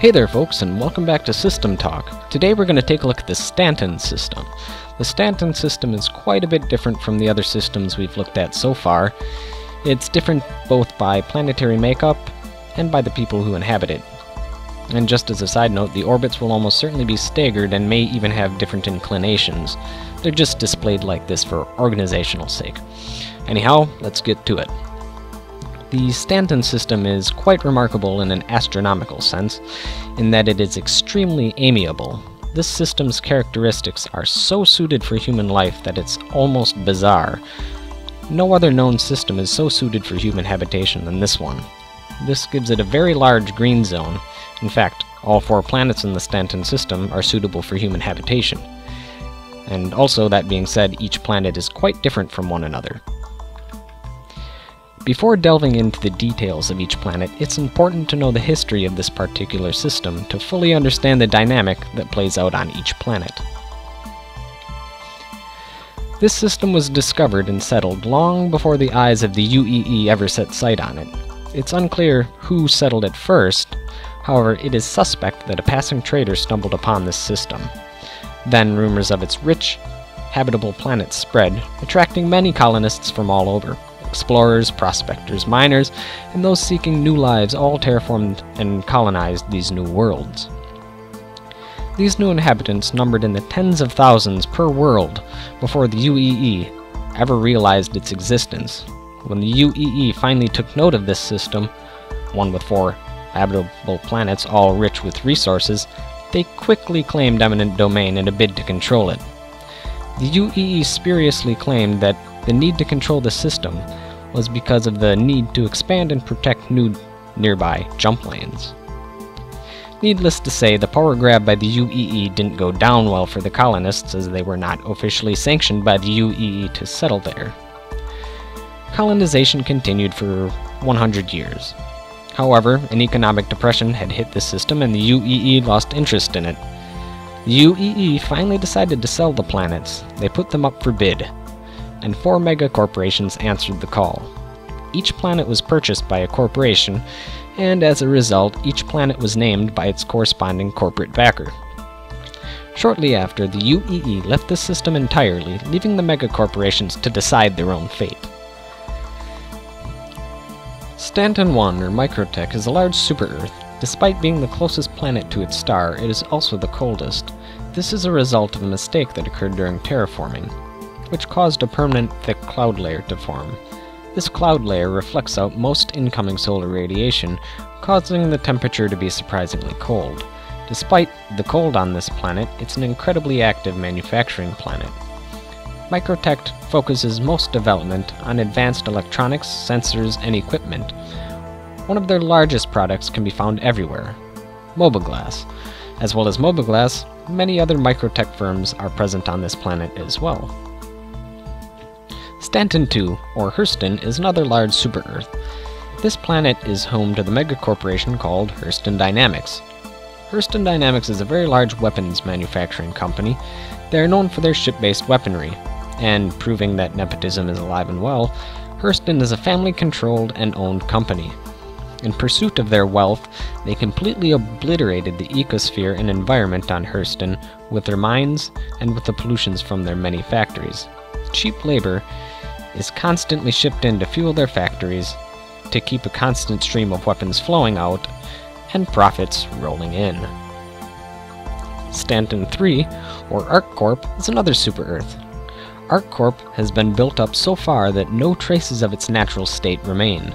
Hey there folks, and welcome back to System Talk. Today we're going to take a look at the Stanton system. The Stanton system is quite a bit different from the other systems we've looked at so far. It's different both by planetary makeup and by the people who inhabit it. And just as a side note, the orbits will almost certainly be staggered and may even have different inclinations. They're just displayed like this for organizational sake. Anyhow, let's get to it. The Stanton system is quite remarkable in an astronomical sense, in that it is extremely amiable. This system's characteristics are so suited for human life that it's almost bizarre. No other known system is so suited for human habitation than this one. This gives it a very large green zone. In fact, all 4 planets in the Stanton system are suitable for human habitation. And also, that being said, each planet is quite different from one another. Before delving into the details of each planet, it's important to know the history of this particular system to fully understand the dynamic that plays out on each planet. This system was discovered and settled long before the eyes of the UEE ever set sight on it. It's unclear who settled it first, however, it is suspect that a passing trader stumbled upon this system. Then rumors of its rich, habitable planet spread, attracting many colonists from all over. Explorers, prospectors, miners, and those seeking new lives all terraformed and colonized these new worlds. These new inhabitants numbered in the tens of thousands per world before the UEE ever realized its existence. When the UEE finally took note of this system, one with 4 habitable planets all rich with resources, they quickly claimed eminent domain in a bid to control it. The UEE spuriously claimed that the need to control the system was because of the need to expand and protect new nearby jump lanes. Needless to say, the power grab by the UEE didn't go down well for the colonists, as they were not officially sanctioned by the UEE to settle there. Colonization continued for 100 years. However, an economic depression had hit the system and the UEE lost interest in it. The UEE finally decided to sell the planets. They put them up for bid, and 4 mega corporations answered the call. Each planet was purchased by a corporation, and as a result, each planet was named by its corresponding corporate backer. Shortly after, the UEE left the system entirely, leaving the mega corporations to decide their own fate. Stanton 1, or Microtech, is a large super-Earth. Despite being the closest planet to its star, it is also the coldest. This is a result of a mistake that occurred during terraforming, which caused a permanent thick cloud layer to form. This cloud layer reflects out most incoming solar radiation, causing the temperature to be surprisingly cold. Despite the cold on this planet, it's an incredibly active manufacturing planet. Microtech focuses most development on advanced electronics, sensors, and equipment. One of their largest products can be found everywhere: Mobiglass. As well as Mobiglass, many other Microtech firms are present on this planet as well. Stanton 2, or Hurston, is another large super-Earth. This planet is home to the mega-corporation called Hurston Dynamics. Hurston Dynamics is a very large weapons manufacturing company. They are known for their ship-based weaponry, and proving that nepotism is alive and well, Hurston is a family-controlled and owned company. In pursuit of their wealth, they completely obliterated the ecosphere and environment on Hurston with their mines and with the pollutions from their many factories. Cheap labor is constantly shipped in to fuel their factories, to keep a constant stream of weapons flowing out, and profits rolling in. Stanton 3, or ArcCorp, is another super-Earth. ArcCorp has been built up so far that no traces of its natural state remain.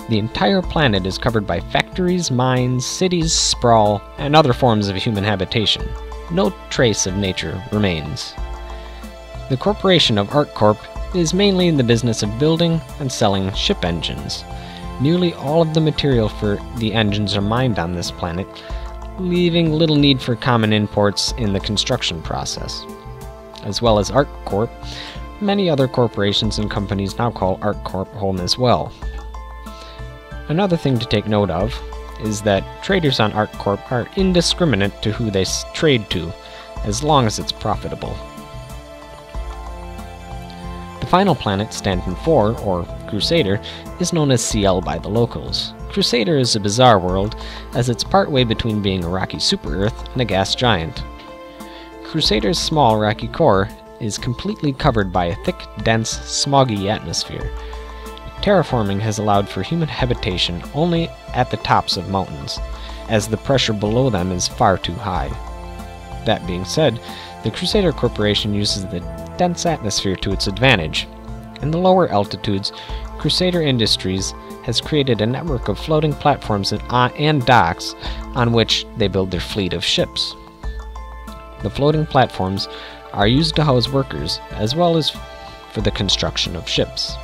The entire planet is covered by factories, mines, cities, sprawl, and other forms of human habitation. No trace of nature remains. The corporation of ArcCorp is mainly in the business of building and selling ship engines. Nearly all of the material for the engines are mined on this planet, leaving little need for common imports in the construction process. As well as ArcCorp, many other corporations and companies now call ArcCorp home as well. Another thing to take note of is that traders on ArcCorp are indiscriminate to who they trade to, as long as it's profitable. The final planet, Stanton 4, or Crusader, is known as CL by the locals. Crusader is a bizarre world, as it's partway between being a rocky super-Earth and a gas giant. Crusader's small rocky core is completely covered by a thick, dense, smoggy atmosphere. Terraforming has allowed for human habitation only at the tops of mountains, as the pressure below them is far too high. That being said, the Crusader Corporation uses the dense atmosphere to its advantage. In the lower altitudes, Crusader Industries has created a network of floating platforms and docks on which they build their fleet of ships. The floating platforms are used to house workers, as well as for the construction of ships.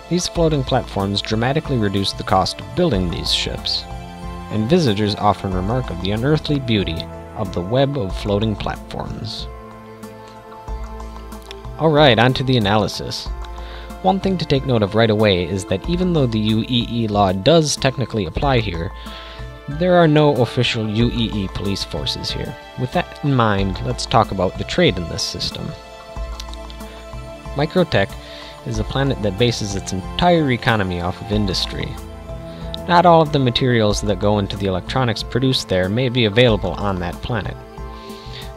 These floating platforms dramatically reduce the cost of building these ships, and visitors often remark of the unearthly beauty of the web of floating platforms. Alright, on to the analysis. One thing to take note of right away is that even though the UEE law does technically apply here, there are no official UEE police forces here. With that in mind, let's talk about the trade in this system. Microtech is a planet that bases its entire economy off of industry. Not all of the materials that go into the electronics produced there may be available on that planet.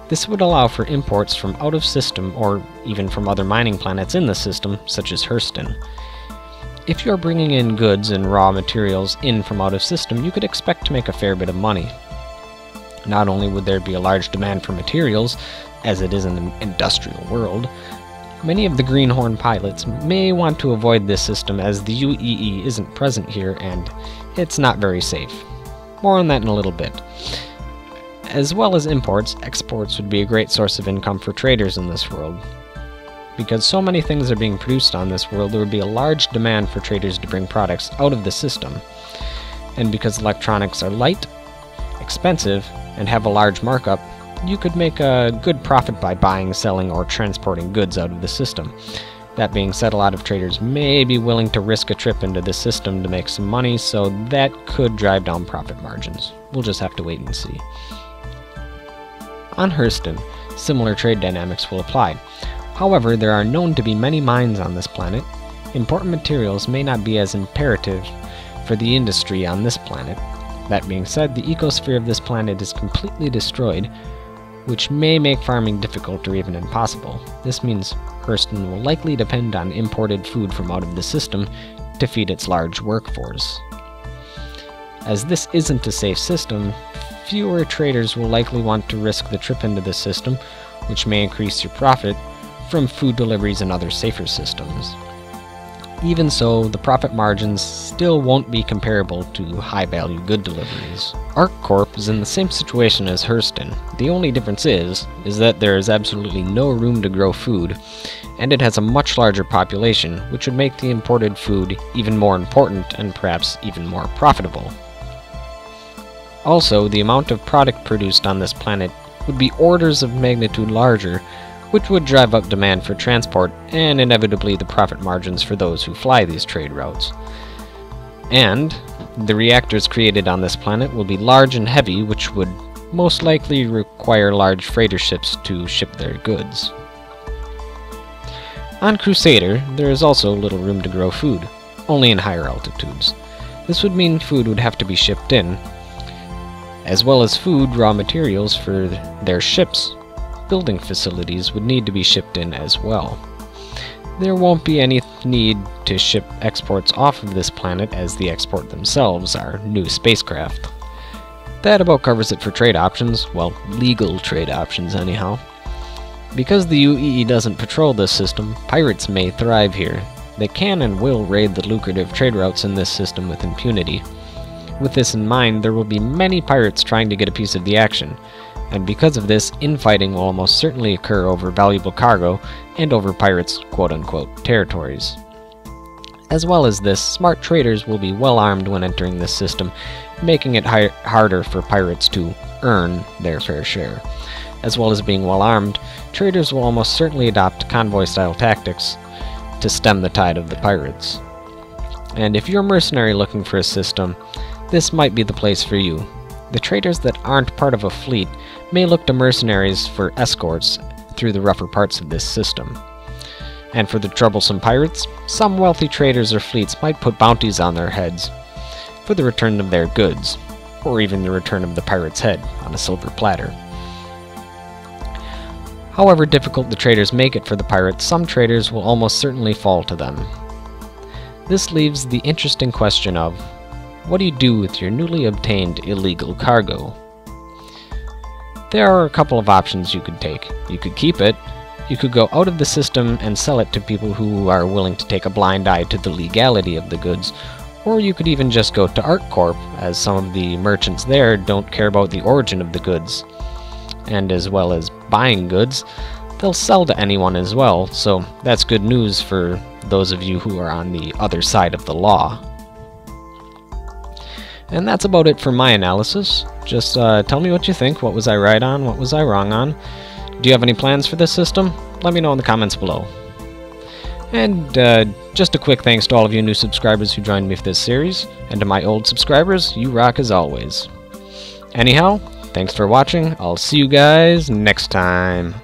This would allow for imports from out of system or even from other mining planets in the system, such as Hurston. If you're bringing in goods and raw materials in from out of system, you could expect to make a fair bit of money. Not only would there be a large demand for materials, as it is in an industrial world, many of the Greenhorn pilots may want to avoid this system as the UEE isn't present here and it's not very safe. More on that in a little bit. As well as imports, exports would be a great source of income for traders in this world. Because so many things are being produced on this world, there would be a large demand for traders to bring products out of the system. And because electronics are light, expensive, and have a large markup, you could make a good profit by buying, selling, or transporting goods out of the system. That being said, a lot of traders may be willing to risk a trip into the system to make some money, so that could drive down profit margins. We'll just have to wait and see. On Hurston, similar trade dynamics will apply. However, there are known to be many mines on this planet. Important materials may not be as imperative for the industry on this planet. That being said, the ecosphere of this planet is completely destroyed, which may make farming difficult or even impossible. This means Hurston will likely depend on imported food from out of the system to feed its large workforce. As this isn't a safe system, fewer traders will likely want to risk the trip into the system, which may increase your profit from food deliveries and other safer systems. Even so, the profit margins still won't be comparable to high-value good deliveries. ArcCorp is in the same situation as Hurston. The only difference is that there is absolutely no room to grow food, and it has a much larger population, which would make the imported food even more important and perhaps even more profitable. Also, the amount of product produced on this planet would be orders of magnitude larger, which would drive up demand for transport and inevitably the profit margins for those who fly these trade routes. And the reactors created on this planet will be large and heavy, which would most likely require large freighter ships to ship their goods. On Crusader, there is also little room to grow food, only in higher altitudes. This would mean food would have to be shipped in, as well as food raw materials for their ships. Building facilities would need to be shipped in as well. There won't be any need to ship exports off of this planet, as the export themselves are new spacecraft. That about covers it for trade options, well, legal trade options anyhow. Because the UEE doesn't patrol this system, pirates may thrive here. They can and will raid the lucrative trade routes in this system with impunity. With this in mind, there will be many pirates trying to get a piece of the action, and because of this, infighting will almost certainly occur over valuable cargo and over pirates' quote-unquote territories. As well as this, smart traders will be well armed when entering this system, making it harder for pirates to earn their fair share. As well as being well armed, traders will almost certainly adopt convoy-style tactics to stem the tide of the pirates. And if you're a mercenary looking for a system, this might be the place for you. The traders that aren't part of a fleet may look to mercenaries for escorts through the rougher parts of this system. And for the troublesome pirates, some wealthy traders or fleets might put bounties on their heads for the return of their goods, or even the return of the pirate's head on a silver platter. However difficult the traders make it for the pirates, some traders will almost certainly fall to them. This leaves the interesting question of, what do you do with your newly obtained illegal cargo? There are a couple of options you could take. You could keep it, you could go out of the system and sell it to people who are willing to take a blind eye to the legality of the goods, or you could even just go to ArcCorp, as some of the merchants there don't care about the origin of the goods. And as well as buying goods, they'll sell to anyone as well, so that's good news for those of you who are on the other side of the law. And that's about it for my analysis. Just tell me what you think. What was I right on? What was I wrong on? Do you have any plans for this system? Let me know in the comments below. And just a quick thanks to all of you new subscribers who joined me for this series, and to my old subscribers, you rock as always. Anyhow, thanks for watching. I'll see you guys next time.